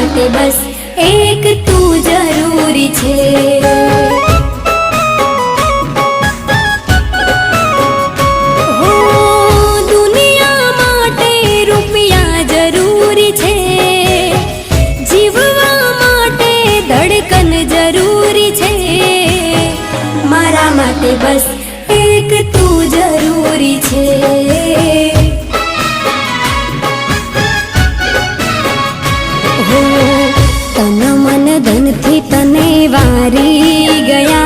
માટે બસ એક તું જરૂરી છે। बस एक तू जरूरी छे। हो तन मन धन थी तने वारी गया,